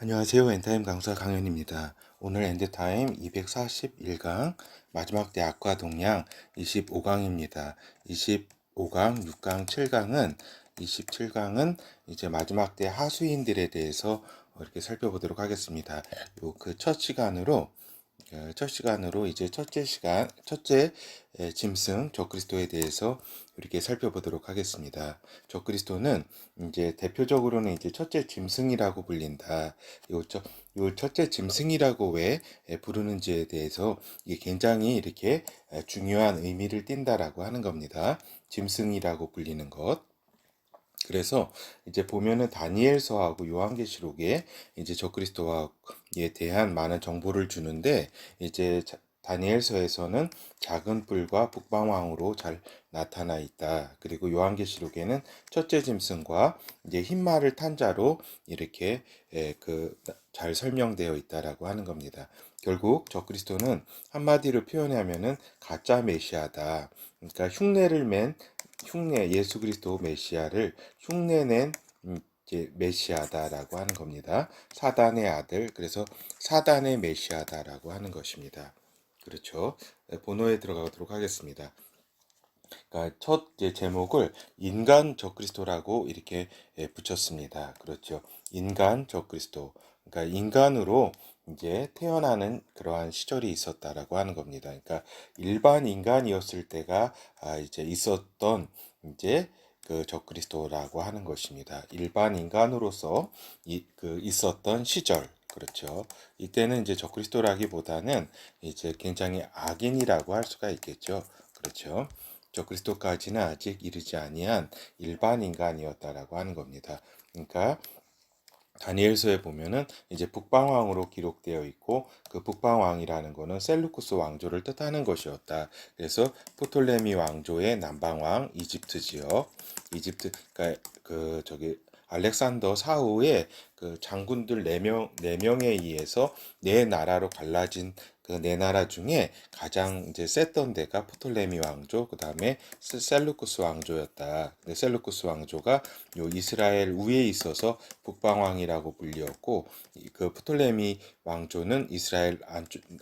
안녕하세요. 엔타임 강사 강연입니다. 오늘 엔드타임 241강 마지막 대학과 동양 25강입니다. 25강, 6강, 7강은 27강은 이제 마지막 대 하수인들에 대해서 이렇게 살펴보도록 하겠습니다. 첫 시간으로 이제 첫째 짐승 적그리스도에 대해서 이렇게 살펴보도록 하겠습니다. 적그리스도는 이제 대표적으로는 이제 첫째 짐승이라고 불린다. 요 첫째 짐승이라고 왜 부르는지에 대해서 이게 굉장히 이렇게 중요한 의미를 띈다라고 하는 겁니다. 짐승이라고 불리는 것. 그래서 이제 보면은 다니엘서하고 요한계시록에 이제 적그리스도에 대한 많은 정보를 주는데 이제 다니엘서에서는 작은 뿔과 북방왕으로 잘 나타나 있다. 그리고 요한계시록에는 첫째 짐승과 이제 흰 말을 탄 자로 이렇게 잘 설명되어 있다라고 하는 겁니다. 결국 적그리스도는 한마디로 표현하면은 가짜 메시아다. 그러니까 예수 그리스도 메시아를 흉내낸 이제 메시아다라고 하는 겁니다. 사단의 아들, 그래서 사단의 메시아다라고 하는 것입니다. 그렇죠. 본어에 들어가도록 하겠습니다. 그러니까 첫 제목을 인간 적그리스도라고 이렇게 붙였습니다. 그렇죠. 인간 적그리스도. 그러니까 인간으로 이제 태어나는 그러한 시절이 있었다라고 하는 겁니다. 그러니까 일반 인간이었을 때가 이제 있었던 이제 그 적그리스도라고 하는 것입니다. 일반 인간으로서 있었던 시절. 그렇죠. 이때는 이제 적그리스도라기보다는 이제 굉장히 악인이라고 할 수가 있겠죠. 그렇죠. 그리스도까지는 아직 이르지 아니한 일반 인간이었다라고 하는 겁니다. 그러니까 다니엘서에 보면은 이제 북방왕으로 기록되어 있고 그 북방왕이라는 거는 셀루쿠스 왕조를 뜻하는 것이었다. 그래서 프톨레미 왕조의 남방왕 이집트 지역, 그러니까 알렉산더 사후의 그 장군들 4명에 의해서 네 나라로 갈라진 그 네 나라 중에 가장 이제 셌던 데가 프톨레미 왕조, 그 다음에 셀루쿠스 왕조였다. 근데 셀루쿠스 왕조가 요 이스라엘 위에 있어서 북방왕이라고 불리었고, 그 프톨레미 왕조는 이스라엘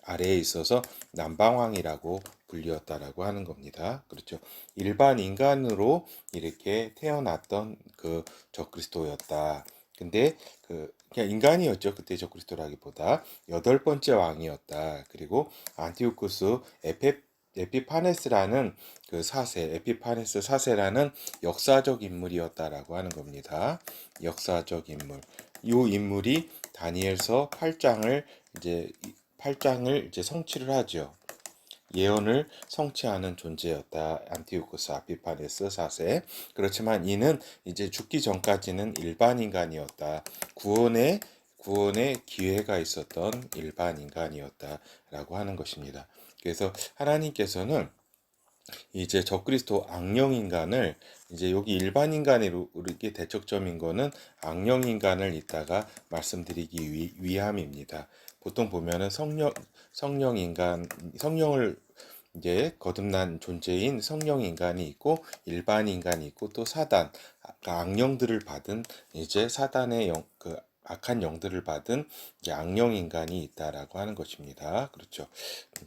아래에 있어서 남방왕이라고 불리었다라고 하는 겁니다. 그렇죠. 일반 인간으로 이렇게 태어났던 그 적그리스도였다. 근데 그냥 인간이었죠. 그때 적그리스도라기보다 8번째 왕이었다. 그리고 안티오쿠스 에피파네스라는 에피파네스 사세라는 역사적 인물이었다라고 하는 겁니다. 역사적 인물. 이 인물이 다니엘서 8장을 이제 성취를 하죠. 예언을 성취하는 존재였다. 안티오쿠스 아피파네스 4세. 그렇지만 이는 이제 죽기 전까지는 일반 인간이었다. 구원의 기회가 있었던 일반 인간이었다라고 하는 것입니다. 그래서 하나님께서는 이제 적그리스도 악령 인간을 이제 여기 일반 인간으로 이렇게 대척점인 거는 악령 인간을 이따가 말씀드리기 위함입니다. 보통 보면은 성령을 이제 거듭난 존재인 성령 인간이 있고 일반 인간이 있고 또 사단, 악령들을 받은 이제 사단의 악한 영들을 받은 이제 악령 인간이 있다라고 하는 것입니다. 그렇죠.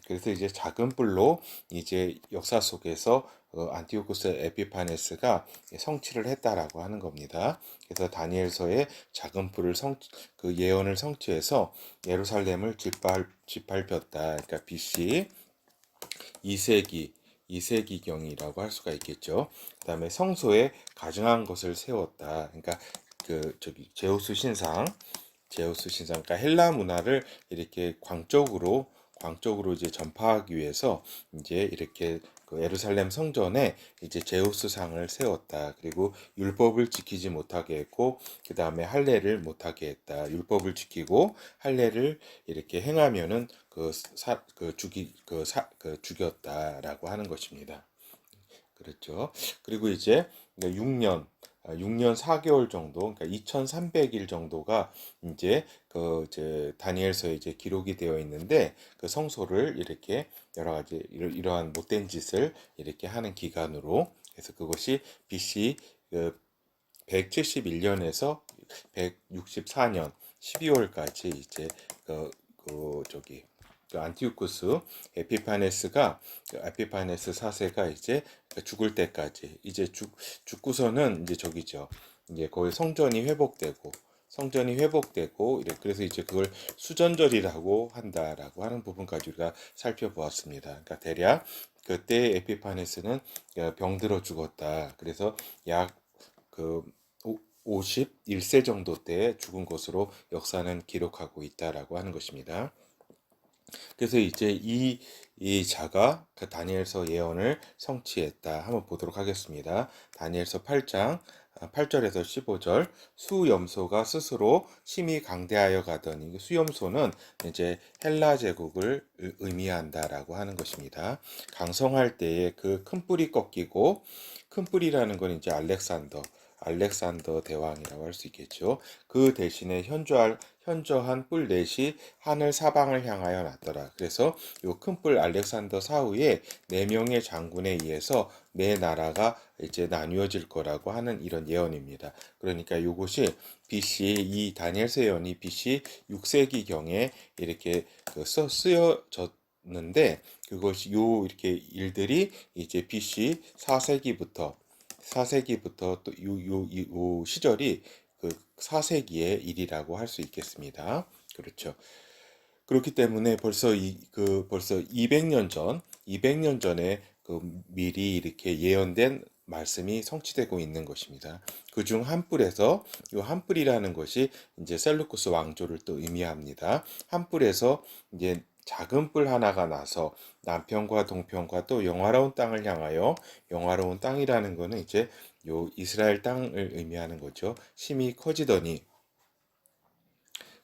그래서 이제 작은 뿔로 이제 역사 속에서 안티오쿠스 에피파네스가 성취를 했다라고 하는 겁니다. 그래서 다니엘서의 작은 뿔을 그 예언을 성취해서 예루살렘을 짓밟혔다. 그러니까 BC 2세기경이라고 할 수가 있겠죠. 그다음에 성소에 가증한 것을 세웠다. 그러니까 제우스 신상, 그러니까 헬라 문화를 이렇게 광적으로 이제 전파하기 위해서 이제 이렇게 그 예루살렘 성전에 이제 제우스 상을 세웠다. 그리고 율법을 지키지 못하게 했고, 그 다음에 할례를 못하게 했다. 율법을 지키고 할례를 이렇게 행하면은 죽였다라고 하는 것입니다. 그렇죠. 그리고 이제 6년 4개월 정도, 그러니까 2300일 정도가 이제 다니엘서에 이제 기록이 되어 있는데 그 성소를 이렇게 여러 가지 이러한 못된 짓을 이렇게 하는 기간으로 그래서 그것이 BC 171년에서 164년 12월까지 이제 저기 그 안티오쿠스 에피파네스가 에피파네스 4세가 이제 죽을 때까지 이제 죽고서는 이제 저기죠. 이제 거의 성전이 회복되고 이래 그래서 이제 그걸 수전절이라고 한다라고 하는 부분까지 우리가 살펴보았습니다. 그러니까 대략 그때 에피파네스는 병들어 죽었다. 그래서 약그 51세 정도 때 죽은 것으로 역사는 기록하고 있다라고 하는 것입니다. 그래서 이제 이 자가 그 다니엘서 예언을 성취했다. 한번 보도록 하겠습니다. 다니엘서 8장 8절에서 15절 수염소가 스스로 심히 강대하여 가더니 수염소는 이제 헬라 제국을 의미한다라고 하는 것입니다. 강성할 때에 그 큰 뿔이 꺾이고 큰 뿔이라는 건 이제 알렉산더 대왕이라고 할 수 있겠죠. 그 대신에 현저한 뿔 넷이 하늘 사방을 향하여 났더라. 그래서 요 큰 뿔 알렉산더 사후에 네 명의 장군에 의해서 네 나라가 이제 나뉘어질 거라고 하는 이런 예언입니다. 그러니까 요것이 BC 이 다니엘서 예언이 BC 6세기 경에 이렇게 쓰여졌는데 그것이 요 이렇게 일들이 이제 BC 4세기부터 또 요 시절이 그 4세기의 일이라고 할 수 있겠습니다. 그렇죠. 그렇기 때문에 벌써 200년 전에 그 미리 이렇게 예언된 말씀이 성취되고 있는 것입니다. 그중 한 뿔에서 요 한 뿔이라는 것이 이제 셀루쿠스 왕조를 또 의미합니다. 한 뿔에서 이제 작은 뿔 하나가 나서 남편과 동편과 또 영화로운 땅을 향하여 영화로운 땅이라는 것은 이제 요 이스라엘 땅을 의미하는 거죠. 심히 커지더니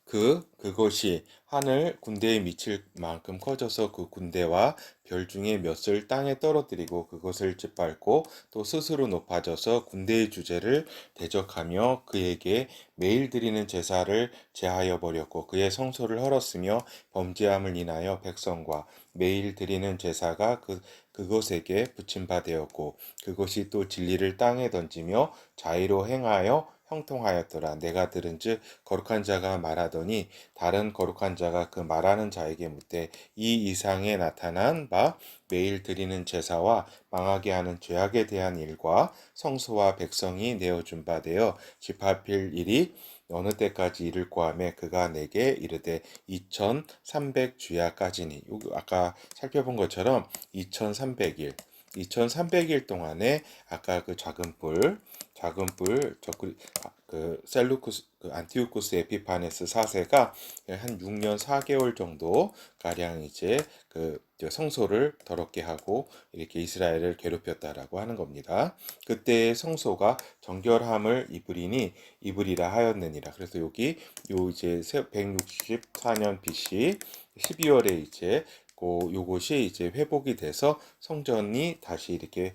그것이 하늘 군대에 미칠 만큼 커져서 그 군대와 별 중에 몇을 땅에 떨어뜨리고 그것을 짓밟고 또 스스로 높아져서 군대의 주제를 대적하며 그에게 매일 드리는 제사를 제하여 버렸고 그의 성소를 헐었으며 범죄함을 인하여 백성과 매일 드리는 제사가 그것에게 붙임바 되었고 그것이 또 진리를 땅에 던지며 자의로 행하여 형통하였더라. 내가 들은즉 거룩한 자가 말하더니 다른 거룩한 자가 그 말하는 자에게 묻되 이 이상에 나타난 바 매일 드리는 제사와 망하게 하는 죄악에 대한 일과 성소와 백성이 내어준 바 되어 집합할 일이 어느 때까지 이를꼬 하매 그가 내게 이르되 2300주야까지니 아까 살펴본 것처럼 2300일 동안에 아까 그 작은 뿔, 그 셀루쿠스, 그 안티오쿠스 에피파네스 4세가 한 6년 4개월 정도 가량 이제 그 성소를 더럽게 하고 이렇게 이스라엘을 괴롭혔다라고 하는 겁니다. 그때 성소가 정결함을 입으리라 하였느니라. 그래서 여기 요 이제 164년 BC 12월에 이제 요것이 이제 회복이 돼서 성전이 다시 이렇게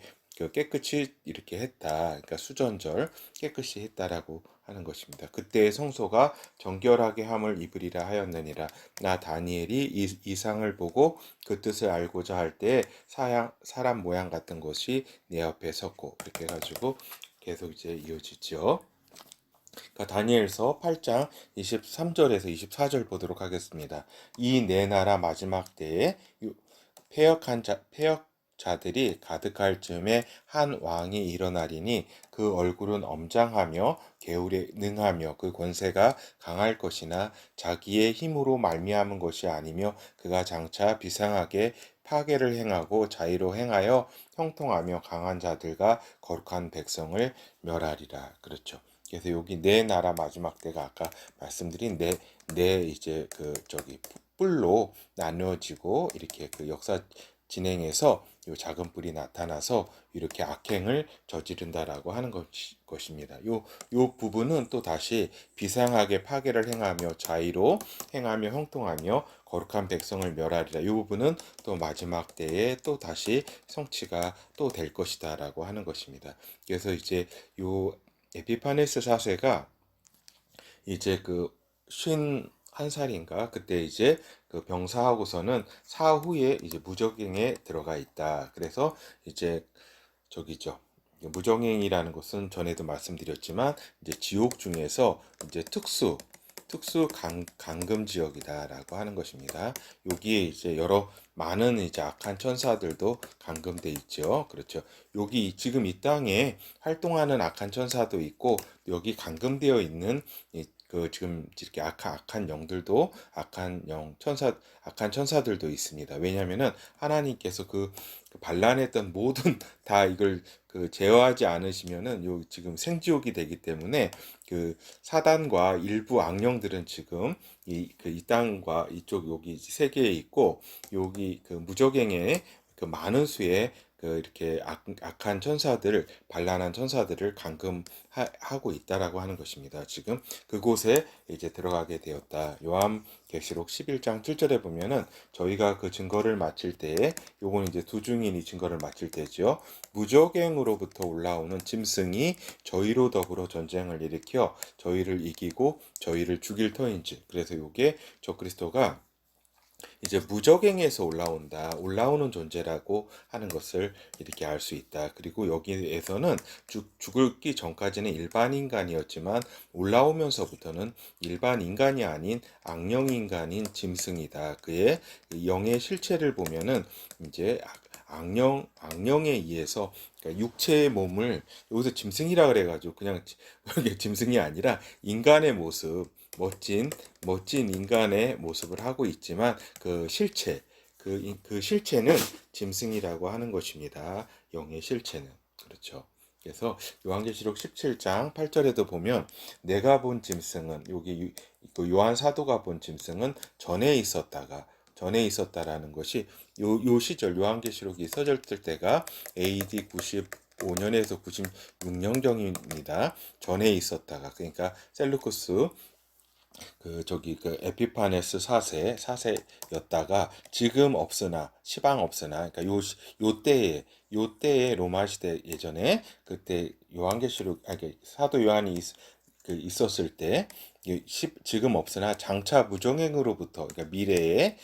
깨끗이 이렇게 했다. 그러니까 수전절 깨끗이 했다라고 하는 것입니다. 그때의 성소가 정결하게 함을 입으리라 하였느니라. 나 다니엘이 이 상을 보고 그 뜻을 알고자 할 때 사람 모양 같은 것이 내 앞에 섰고 이렇게 해가지고 계속 이제 이어지죠. 그러니까 다니엘서 8장 23절에서 24절 보도록 하겠습니다. 이 네 나라 마지막 때에 폐역자들이 가득할 즈음에 한 왕이 일어나리니 그 얼굴은 엄장하며 개울에 능하며 그 권세가 강할 것이나 자기의 힘으로 말미암은 것이 아니며 그가 장차 비상하게 파괴를 행하고 자의로 행하여 형통하며 강한 자들과 거룩한 백성을 멸하리라. 그렇죠. 그래서 여기 네 나라 마지막 때가 아까 말씀드린 네 이제 그 저기 뿔로 나누어지고 이렇게 그 역사 진행해서 요 작은 뿔이 나타나서 이렇게 악행을 저지른다라고 하는 것입니다. 요 부분은 또 다시 비상하게 파괴를 행하며 자의로 행하며 형통하며 거룩한 백성을 멸하리라. 이 부분은 또 마지막 때에 또 다시 성취가 또 될 것이다라고 하는 것입니다. 그래서 이제 요 에피파네스 4세가 이제 그 51살인가 그때 이제 그 병사하고서는 사후에 이제 무적행에 들어가 있다. 그래서 이제 저기죠. 무정행이라는 것은 전에도 말씀드렸지만 이제 지옥 중에서 이제 특수 감금 지역이다라고 하는 것입니다. 여기에 이제 여러 많은 이제 악한 천사들도 감금돼 있죠. 그렇죠. 여기 지금 이 땅에 활동하는 악한 천사도 있고 여기 감금되어 있는 그 지금 이렇게 악한 영들도 악한 천사들도 있습니다. 왜냐하면은 하나님께서 그 반란했던 모든 다 이걸 그 제어하지 않으시면은 요 지금 생지옥이 되기 때문에 그 사단과 일부 악령들은 지금 이 땅과 이쪽 여기 세계에 있고 여기 그 무적행에 그 많은 수의 그 이렇게 악한 천사들을 반란한 천사들을 감금하고 있다라고 하는 것입니다. 지금 그곳에 이제 들어가게 되었다. 요한계시록 11장 7절에 보면은 저희가 그 증거를 마칠 때에 요건 이제 두 증인이 증거를 마칠 때죠. 무적행으로부터 올라오는 짐승이 저희로 더불어 전쟁을 일으켜 저희를 이기고 저희를 죽일 터인지. 그래서 요게 적그리스도가 이제 무적행에서 올라오는 존재라고 하는 것을 이렇게 알 수 있다. 그리고 여기에서는 죽기 전까지는 일반 인간이었지만 올라오면서부터는 일반 인간이 아닌 악령 인간인 짐승이다. 그의 영의 실체를 보면은 이제 악령에 의해서 그러니까 육체의 몸을 여기서 짐승이라 그래가지고 그냥 짐승이 아니라 인간의 모습 멋진 인간의 모습을 하고 있지만 그 실체는 짐승이라고 하는 것입니다. 영의 실체는. 그렇죠. 그래서 요한계시록 17장 8절에도 보면 내가 본 짐승은 여기 그 요한 사도가 본 짐승은 전에 있었다라는 것이 요 시절 요한계시록이 써졌을 때가 AD 95년에서 96년경입니다. 전에 있었다가 그러니까 셀루쿠스 그 에피파네스 4세였다가 지금 없으나 시방 없으나 그러니까 요 때에 로마 시대 예전에 그때 요한계시록 사도 요한이 있었을 때 지금 없으나 장차 무정행으로부터 그러니까 미래의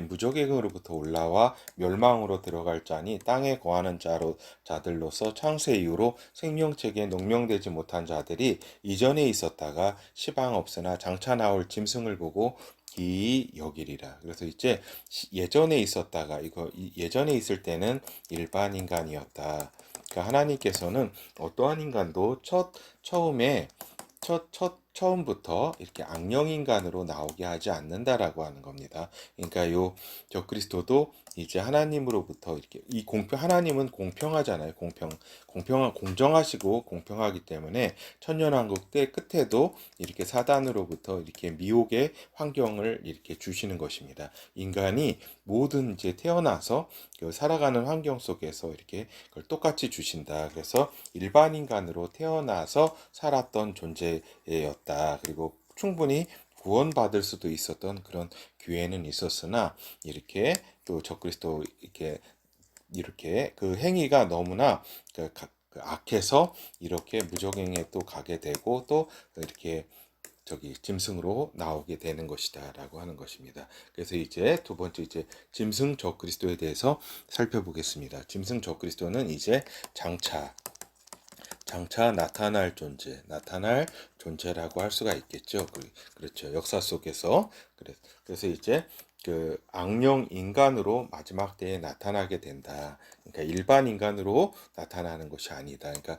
무정행으로부터 올라와 멸망으로 들어갈 자니 땅에 거하는 자들로서 창세 이후로 생명책에 농명되지 못한 자들이 이전에 있었다가 시방 없으나 장차 나올 짐승을 보고 기이 여기리라. 그래서 이제 예전에 있었다가 예전에 있을 때는 일반 인간이었다. 그러니까 하나님께서는 어떠한 인간도 처음부터 이렇게 악령 인간으로 나오게 하지 않는다라고 하는 겁니다. 그러니까 요 적그리스도도 이제 하나님으로부터 이렇게 하나님은 공평하잖아요. 공정하시고 공평하기 때문에 천년왕국 때 끝에도 이렇게 사단으로부터 이렇게 미혹의 환경을 이렇게 주시는 것입니다. 인간이 모든 이제 태어나서 살아가는 환경 속에서 이렇게 그걸 똑같이 주신다. 그래서 일반 인간으로 태어나서 살았던 존재였다. 그리고 충분히 구원받을 수도 있었던 그런 기회는 있었으나 이렇게 또 적그리스도 이렇게 그 행위가 너무나 그 악해서 이렇게 무적행에 또 가게 되고 또 이렇게 짐승으로 나오게 되는 것이다라고 하는 것입니다. 그래서 이제 두 번째 이제 짐승 적그리스도에 대해서 살펴보겠습니다. 짐승 적그리스도는 이제 장차 나타날 존재라고 할 수가 있겠죠. 그렇죠. 역사 속에서 그래서 이제 그 악령 인간으로 마지막 때에 나타나게 된다. 그러니까 일반 인간으로 나타나는 것이 아니다. 그러니까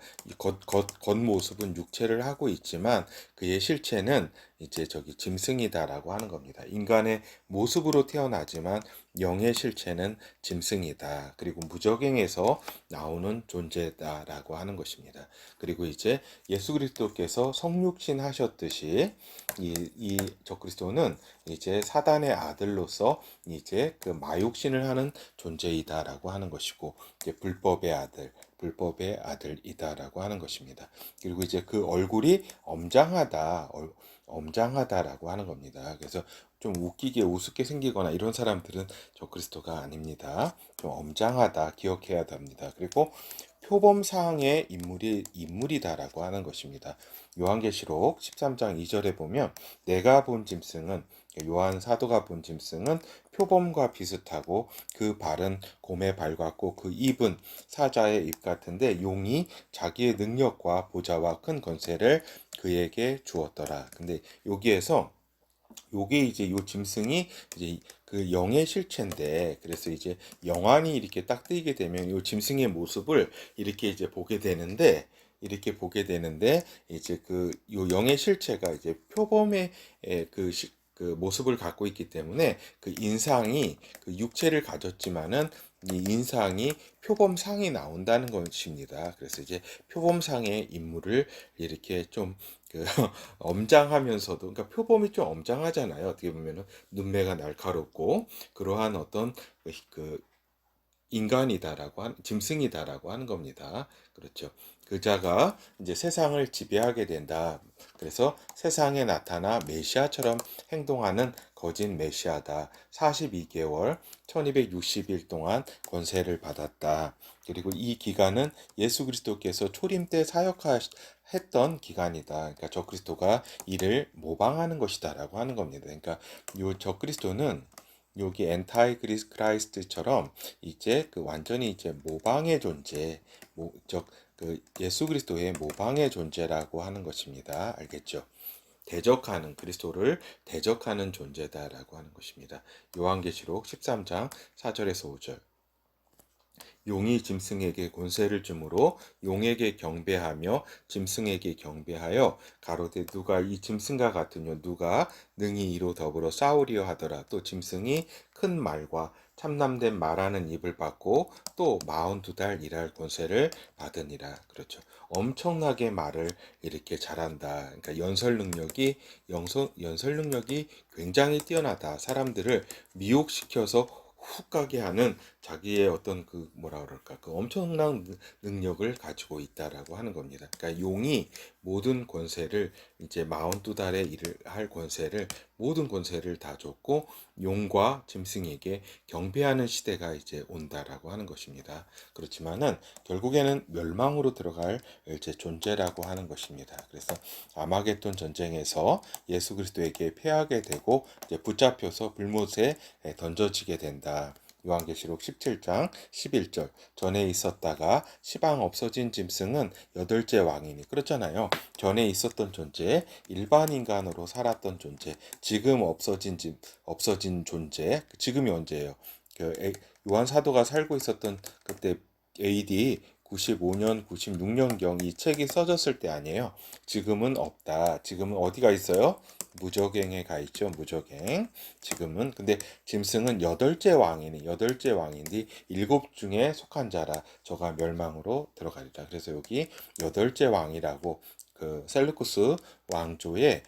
겉모습은 육체를 하고 있지만 그의 실체는 이제 짐승이다라고 하는 겁니다. 인간의 모습으로 태어나지만 영의 실체는 짐승이다. 그리고 무적행에서 나오는 존재다라고 하는 것입니다. 그리고 이제 예수 그리스도께서 성육신 하셨듯이 이 적그리스도는 이제 사단의 아들로서 이제 그 마육신을 하는 존재이다라고 하는 것이고 이제 불법의 아들이다라고 하는 것입니다. 그리고 이제 그 얼굴이 엄장하다라고 하는 겁니다. 그래서 좀 웃기게 우습게 생기거나 이런 사람들은 적그리스도가 아닙니다. 좀 엄장하다 기억해야 합니다. 그리고 표범상의 인물이다라고 하는 것입니다. 요한계시록 13장 2절에 보면 내가 본 짐승은 요한 사도가 본 짐승은 표범과 비슷하고 그 발은 곰의 발 같고 그 입은 사자의 입 같은데 용이 자기의 능력과 보좌와 큰 권세를 그에게 주었더라. 근데 여기에서 요게 이제 요 짐승이 이제 그 영의 실체인데 그래서 이제 영안이 이렇게 딱 뜨이게 되면 요 짐승의 모습을 이렇게 이제 보게 되는데 이제 그 요 영의 실체가 이제 표범의 그 모습을 갖고 있기 때문에 그 인상이 그 육체를 가졌지만은 이 인상이 표범상이 나온다는 것입니다. 그래서 이제 표범상의 인물을 이렇게 좀 그 엄장하면서도 그러니까 표범이 좀 엄장하잖아요. 어떻게 보면은 눈매가 날카롭고 그러한 어떤 그 인간이다라고 짐승이다라고 하는 겁니다. 그렇죠. 그 자가 이제 세상을 지배하게 된다. 그래서 세상에 나타나 메시아처럼 행동하는 거짓 메시아다. 42개월 1260일 동안 권세를 받았다. 그리고 이 기간은 예수 그리스도께서 초림 때 사역했던 기간이다. 그러니까 적그리스도가 이를 모방하는 것이다라고 하는 겁니다. 그러니까 요 적그리스도는 여기 엔타이 크라이스트처럼 이제 그 완전히 이제 모방의 존재, 그 예수 그리스도의 모방의 존재라고 하는 것입니다. 알겠죠? 대적하는 그리스도를 대적하는 존재다라고 하는 것입니다. 요한계시록 13장 4절에서 5절. 용이 짐승에게 권세를 주므로 용에게 경배하며 짐승에게 경배하여 가로되 누가 이 짐승과 같으뇨 누가 능히 이로 더불어 싸우리요 하더라. 또 짐승이 큰 말과 참남된 말하는 입을 받고 또 42달 일할 권세를 받으니라. 그렇죠. 엄청나게 말을 이렇게 잘한다. 그러니까 연설 능력이 굉장히 뛰어나다. 사람들을 미혹시켜서 훅 가게 하는 자기의 어떤 그 뭐라 그럴까 그 엄청난 능력을 가지고 있다라고 하는 겁니다. 그러니까 용이 모든 권세를 이제 42달에 일을 할 권세를 모든 권세를 다 줬고 용과 짐승에게 경배하는 시대가 이제 온다라고 하는 것입니다. 그렇지만은 결국에는 멸망으로 들어갈 이제 존재라고 하는 것입니다. 그래서 아마겟돈 전쟁에서 예수 그리스도에게 패하게 되고 이제 붙잡혀서 불못에 던져지게 된다. 요한계시록 17장 11절 전에 있었다가 시방 없어진 짐승은 여덟째 왕이니 그렇잖아요. 전에 있었던 존재 일반 인간으로 살았던 존재 지금 없어진 존재 지금이 언제예요? 요한 사도가 살고 있었던 그때 AD 95년, 96년경 이 책이 써졌을 때 아니에요. 지금은 없다. 지금은 어디가 있어요? 무적행에 가 있죠. 무적행. 지금은 근데 짐승은 여덟째 왕인데 일곱 중에 속한 자라 저가 멸망으로 들어가리라. 그래서 여기 여덟째 왕이라고 그 셀루쿠스 왕조의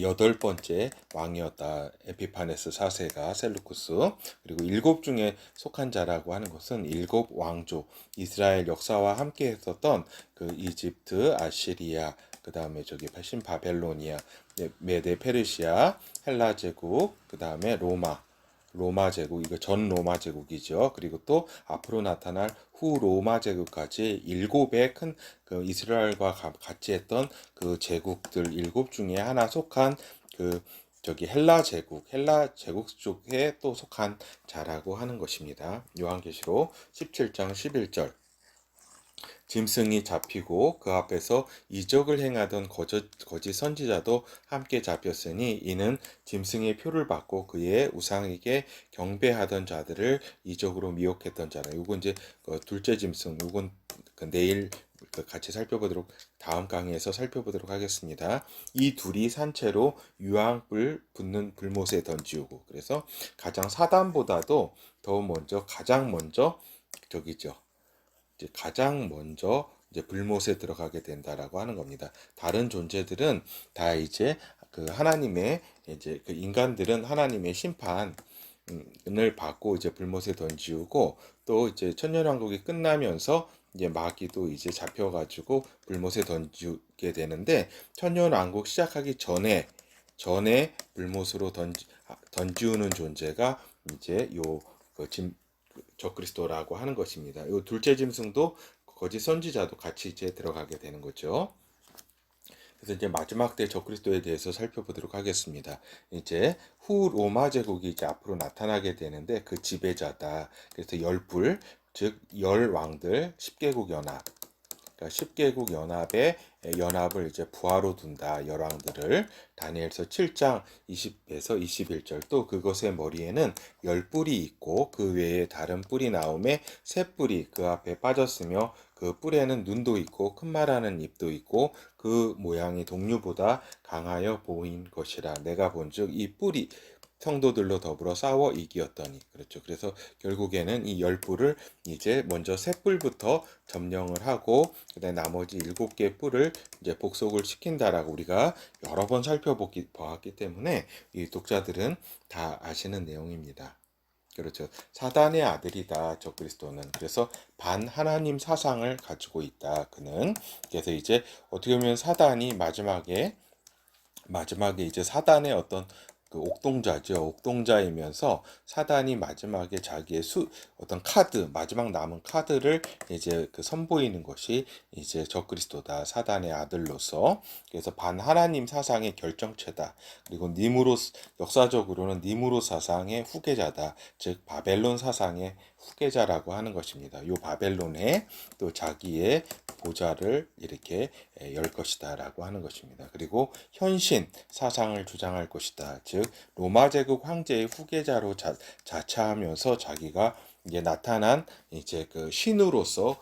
여덟 번째 왕이었다. 에피파네스 4세가 셀루쿠스. 그리고 일곱 중에 속한 자라고 하는 것은 일곱 왕조, 이스라엘 역사와 함께 했었던 그 이집트, 아시리아, 그 다음에 저기 바벨로니아, 메데 페르시아, 헬라 제국, 그 다음에 로마 제국, 이거 전 로마 제국이죠. 그리고 또 앞으로 나타날 후 로마 제국까지 일곱의 큰 그 이스라엘과 같이 했던 그 제국들 일곱 중에 하나 속한 그 저기 헬라 제국 쪽에 또 속한 자라고 하는 것입니다. 요한계시록 17장 11절. 짐승이 잡히고 그 앞에서 이적을 행하던 거짓 선지자도 함께 잡혔으니 이는 짐승의 표를 받고 그의 우상에게 경배하던 자들을 이적으로 미혹했던 자라. 요건 이제 둘째 짐승. 요건 내일 같이 살펴보도록 다음 강의에서 살펴보도록 하겠습니다. 이 둘이 산채로 유황불 붙는 불못에 던지우고 그래서 사단보다도 가장 먼저 저기죠. 가장 먼저 이제 불못에 들어가게 된다라고 하는 겁니다. 다른 존재들은 다 이제 그 하나님의 이제 그 인간들은 하나님의 심판을 받고 이제 불못에 던지우고 또 이제 천년왕국이 끝나면서 이제 마귀도 이제 잡혀가지고 불못에 던지게 되는데 천년왕국 시작하기 전에 불못으로 던지우는 존재가 이제 적그리스도라고 하는 것입니다. 이 둘째 짐승도 거짓 선지자도 같이 이제 들어가게 되는 거죠. 그래서 이제 마지막 때 적그리스도에 대해서 살펴보도록 하겠습니다. 이제 후 로마 제국이 이제 앞으로 나타나게 되는데 그 지배자다. 그래서 열불, 즉 열 왕들 10개국 연합. 그러니까 10개국 연합의 연합을 이제 부하로 둔다. 열왕들을 다니엘서 7장 20에서 21절 또 그것의 머리에는 열 뿔이 있고 그 외에 다른 뿔이 나오매 새 뿔이 그 앞에 빠졌으며 그 뿔에는 눈도 있고 큰 말하는 입도 있고 그 모양이 동류보다 강하여 보인 것이라 내가 본즉 이 뿔이 성도들로 더불어 싸워 이기었더니 그렇죠. 그래서 결국에는 이 열 뿔을 이제 먼저 새 뿔부터 점령을 하고 그다음에 나머지 7개 뿔을 이제 복속을 시킨다라고 우리가 여러 번 살펴보았기 때문에 이 독자들은 다 아시는 내용입니다. 그렇죠. 사단의 아들이다, 적그리스도는. 그래서 반 하나님 사상을 가지고 있다. 그는 그래서 이제 어떻게 보면 사단이 마지막에 이제 사단의 어떤 그 옥동자죠. 옥동자이면서 사단이 마지막에 자기의 어떤 카드, 마지막 남은 카드를 이제 그 선보이는 것이 이제 적그리스도다. 사단의 아들로서. 그래서 반하나님 사상의 결정체다. 그리고 역사적으로는 니무롯 사상의 후계자다. 즉 바벨론 사상의 후계자라고 하는 것입니다. 요 바벨론에 또 자기의 보좌를 이렇게 열 것이다라고 하는 것입니다. 그리고 현신 사상을 주장할 것이다. 즉 로마 제국 황제의 후계자로 자처하면서 자기가 이제 나타난 이제 그 신으로서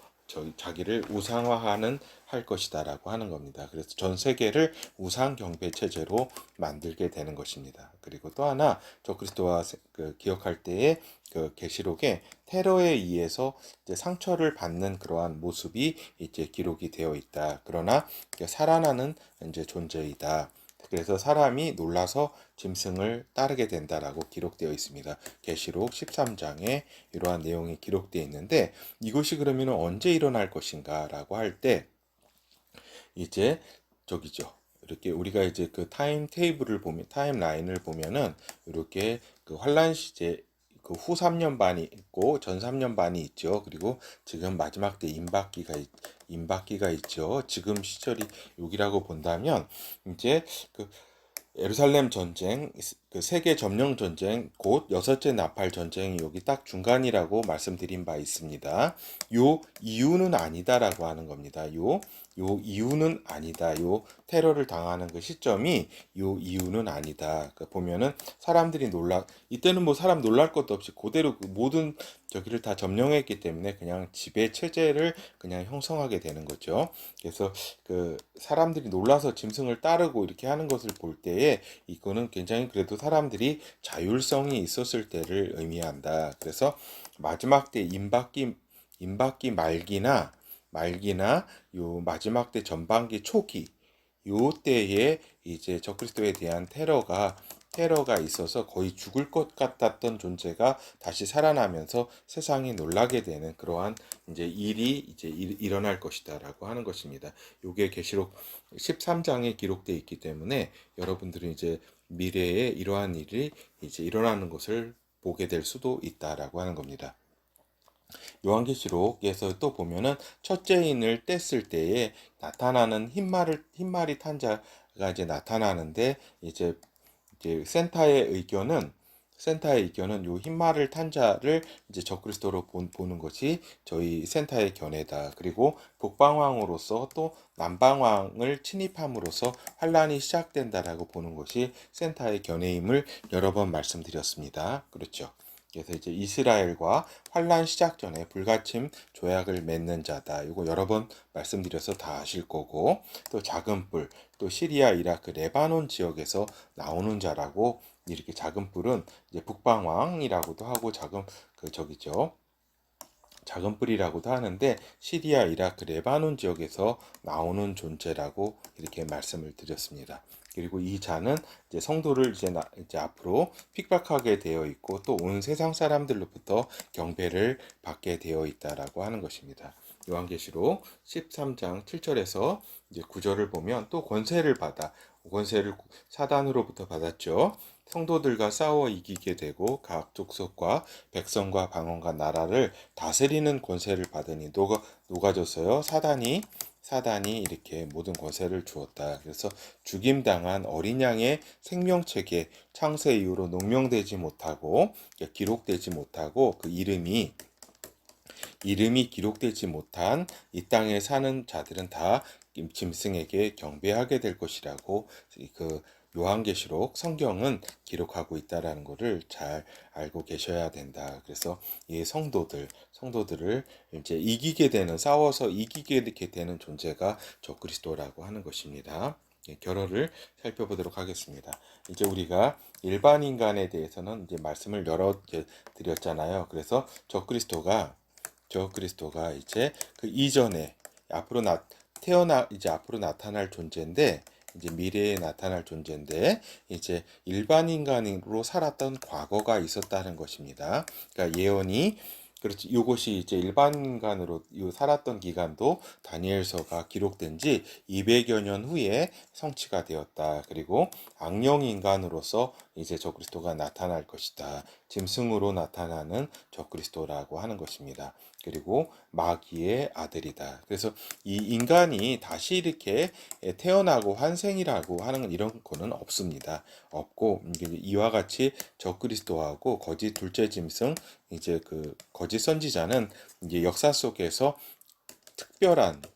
자기를 우상화하는 할 것이다라고 하는 겁니다. 그래서 전 세계를 우상 경배 체제로 만들게 되는 것입니다. 그리고 또 하나 적그리스도와 기억할 때에 그 계시록에 테러에 의해서 이제 상처를 받는 그러한 모습이 이제 기록이 되어 있다. 그러나 살아나는 이제 존재이다. 그래서 사람이 놀라서 짐승을 따르게 된다라고 기록되어 있습니다. 계시록 13장에 이러한 내용이 기록되어 있는데 이것이 그러면 언제 일어날 것인가라고 할 때 이제 저기죠. 이렇게 우리가 이제 그 타임 테이블을 보면 타임 라인을 보면은 이렇게 그 환란 시제 그 후 3년 반이 있고 전 3년 반이 있죠. 그리고 지금 마지막 때 임박기가 있죠. 지금 시절이 여기라고 본다면 이제 그 예루살렘 전쟁, 그 세계 점령 전쟁, 곧 여섯째 나팔 전쟁이 여기 딱 중간이라고 말씀드린 바 있습니다. 요 이유는 아니다라고 하는 겁니다. 요 이유는 아니다. 요 테러를 당하는 그 시점이 요 이유는 아니다. 그 보면은 사람들이 이때는 뭐 사람 놀랄 것도 없이 그대로 그 모든 저기를 다 점령했기 때문에 그냥 지배 체제를 그냥 형성하게 되는 거죠. 그래서 그 사람들이 놀라서 짐승을 따르고 이렇게 하는 것을 볼 때에 이거는 굉장히 그래도 사람들이 자율성이 있었을 때를 의미한다. 그래서 마지막 때 임박기 말기나 요 마지막 때 전반기 초기 요 때에 이제 적그리스도에 대한 테러가 있어서 거의 죽을 것 같았던 존재가 다시 살아나면서 세상이 놀라게 되는 그러한 이제 일이 이제 일어날 것이다라고 하는 것입니다. 요게 계시록 13장에 기록되어 있기 때문에 여러분들은 이제 미래에 이러한 일이 이제 일어나는 것을 보게 될 수도 있다라고 하는 겁니다. 요한계시록에서 또 보면은 첫째 인을 뗐을 때에 나타나는 흰말이 탄 자가 이제 나타나는데 이제 센터의 의견은 요 흰말을 탄 자를 이제 적그리스도로 보는 것이 저희 센터의 견해다. 그리고 북방왕으로서 또 남방왕을 침입함으로써 환란이 시작된다라고 보는 것이 센터의 견해임을 여러 번 말씀드렸습니다. 그렇죠. 그래서 이제 이스라엘과 환란 시작 전에 불가침 조약을 맺는 자다. 이거 여러 번 말씀드려서 다 아실 거고 또 작은 뿔, 또 시리아, 이라크, 레바논 지역에서 나오는 자라고 이렇게 작은 뿔은 이제 북방왕이라고도 하고 작은 뿔이라고도 하는데 시리아, 이라크, 레바논 지역에서 나오는 존재라고 이렇게 말씀을 드렸습니다. 그리고 이 자는 이제 성도를 이제 앞으로 핍박하게 되어 있고 또 온 세상 사람들로부터 경배를 받게 되어 있다라고 하는 것입니다. 요한계시록 13장 7절에서 이제 9절을 보면 또 권세를 사단으로부터 받았죠. 성도들과 싸워 이기게 되고 각 족속과 백성과 방언과 나라를 다스리는 권세를 받으니 녹아졌어요. 사단이 이렇게 모든 권세를 주었다. 그래서 죽임당한 어린 양의 생명책에 창세 이후로 농명되지 못하고 기록되지 못하고 그 이름이 기록되지 못한 이 땅에 사는 자들은 다 짐승에게 경배하게 될 것이라고 그 요한계시록 성경은 기록하고 있다라는 것을 잘 알고 계셔야 된다. 그래서 이 성도들을 이제 싸워서 이기게 되는 존재가 적그리스도라고 하는 것입니다. 결어를 살펴보도록 하겠습니다. 이제 우리가 일반 인간에 대해서는 이제 말씀을 여러 개 드렸잖아요. 그래서 적그리스도가 이제 그 이전에 앞으로 앞으로 나타날 존재인데, 이제 미래에 나타날 존재인데, 이제 일반 인간으로 살았던 과거가 있었다는 것입니다. 그러니까 예언이, 그렇지, 이것이 이제 일반 인간으로 살았던 기간도 다니엘서가 기록된 지 200여 년 후에 성취가 되었다. 그리고 악령 인간으로서 이제 적그리스도가 나타날 것이다. 짐승으로 나타나는 적그리스도라고 하는 것입니다. 그리고 마귀의 아들이다. 그래서 이 인간이 다시 이렇게 태어나고 환생이라고 하는 이런 거는 없습니다. 없고 이와 같이 적그리스도하고 거짓 둘째 짐승, 이제 그 거짓 선지자는 이제 역사 속에서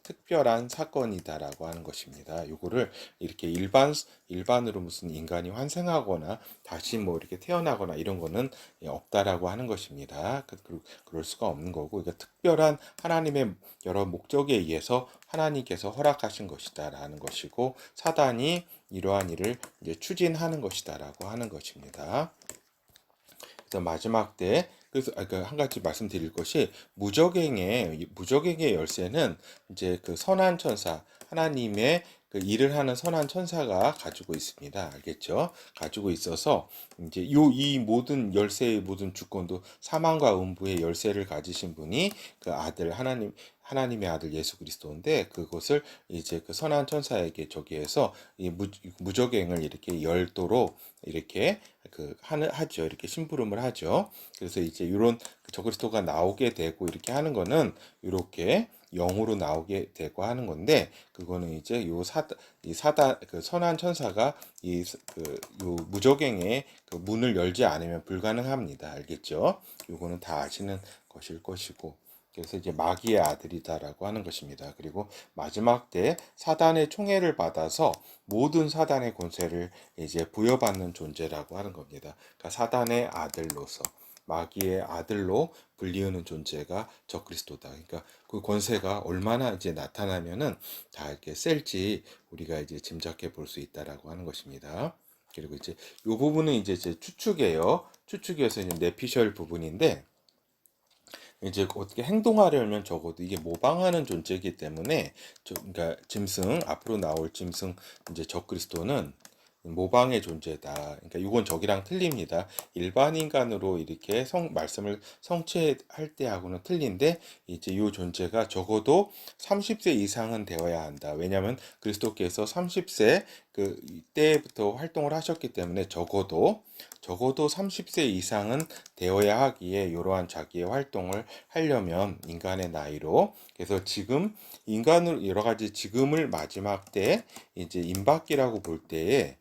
특별한 사건이다라고 하는 것입니다. 요거를 이렇게 일반으로 무슨 인간이 환생하거나 다시 뭐 이렇게 태어나거나 이런 거는 없다라고 하는 것입니다. 그럴 수가 없는 거고, 그러니까 특별한 하나님의 여러 목적에 의해서 하나님께서 허락하신 것이다라는 것이고, 사단이 이러한 일을 이제 추진하는 것이다라고 하는 것입니다. 그래서 마지막 때, 그래서 한 가지 말씀드릴 것이, 무적행의 열쇠는 이제 그 선한 천사, 하나님의 그 일을 하는 선한 천사가 가지고 있습니다. 알겠죠? 가지고 있어서 이제 이 모든 열쇠의 모든 주권도, 사망과 음부의 열쇠를 가지신 분이 그 아들 하나님의 아들 예수 그리스도인데, 그것을 이제 그 선한 천사에게 저기해서 이 무적행을 이렇게 열도록 이렇게 하죠. 이렇게 심부름을 하죠. 그래서 이제 이런 적그리스도가 나오게 되고 이렇게 하는 거는 이렇게 영으로 나오게 되고 하는 건데, 그거는 이제 이 사단, 그 선한 천사가 요 무적행의 그 문을 열지 않으면 불가능합니다. 알겠죠? 요거는 다 아시는 것일 것이고, 그래서 이제 마귀의 아들이다라고 하는 것입니다. 그리고 마지막 때 사단의 총애를 받아서 모든 사단의 권세를 이제 부여받는 존재라고 하는 겁니다. 그러니까 사단의 아들로서, 마귀의 아들로 불리우는 존재가 적그리스도다. 그러니까 그 권세가 얼마나 이제 나타나면은 다 이렇게 셀지 우리가 이제 짐작해 볼 수 있다라고 하는 것입니다. 그리고 이제 이 부분은 이제 제 추측이에요. 추측이어서 이제 내피셜 부분인데, 이제 어떻게 행동하려면 적어도 이게 모방하는 존재이기 때문에, 그러니까 앞으로 나올 짐승, 이제 적그리스도는 모방의 존재다. 그러니까 이건 저기랑 틀립니다. 일반 인간으로 이렇게 말씀을 성취할 때하고는 틀린데, 이제 이 존재가 적어도 30세 이상은 되어야 한다. 왜냐하면 그리스도께서 30세 그 때부터 활동을 하셨기 때문에 적어도 30세 이상은 되어야 하기에, 이러한 자기의 활동을 하려면 인간의 나이로, 그래서 지금 인간으로 여러 가지 지금을 마지막 때 이제 임박기라고 볼 때에,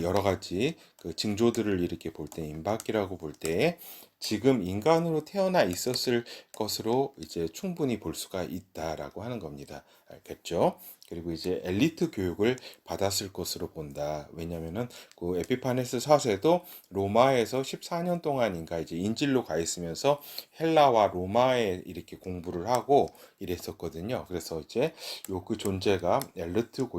여러 가지 그 징조들을 이렇게 볼 때 임박기라고 볼 때에 지금 인간으로 태어나 있었을 것으로 이제 충분히 볼 수가 있다라고 하는 겁니다. 알겠죠? 그리고 이제 엘리트 교육을 받았을 것으로 본다. 왜냐면은 그 에피파네스 4세도 로마에서 14년 동안인가 이제 인질로 가 있으면서 헬라와 로마에 이렇게 공부를 하고 이랬었거든요. 그래서 이제 그 존재가 엘리트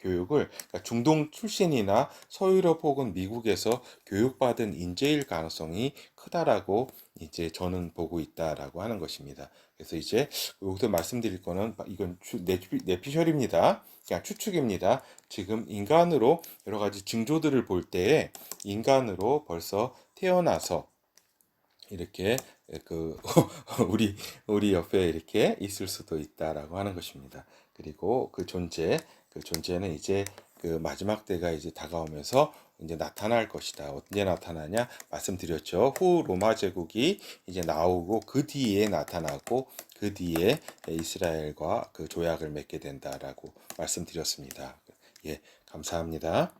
교육을, 그러니까 중동 출신이나 서유럽 혹은 미국에서 교육받은 인재일 가능성이 크다라고 이제 저는 보고 있다라고 하는 것입니다. 그래서 이제 여기서 말씀드릴 거는, 이건 내피셜입니다. 그냥 추측입니다. 지금 인간으로 여러 가지 징조들을 볼 때에 인간으로 벌써 태어나서 이렇게 그 우리 옆에 이렇게 있을 수도 있다라고 하는 것입니다. 그리고 그 존재는 이제 그 마지막 때가 이제 다가오면서 이제 나타날 것이다. 언제 나타나냐? 말씀드렸죠. 후 로마 제국이 이제 나오고 그 뒤에 나타나고 그 뒤에 이스라엘과 그 조약을 맺게 된다라고 말씀드렸습니다. 예, 감사합니다.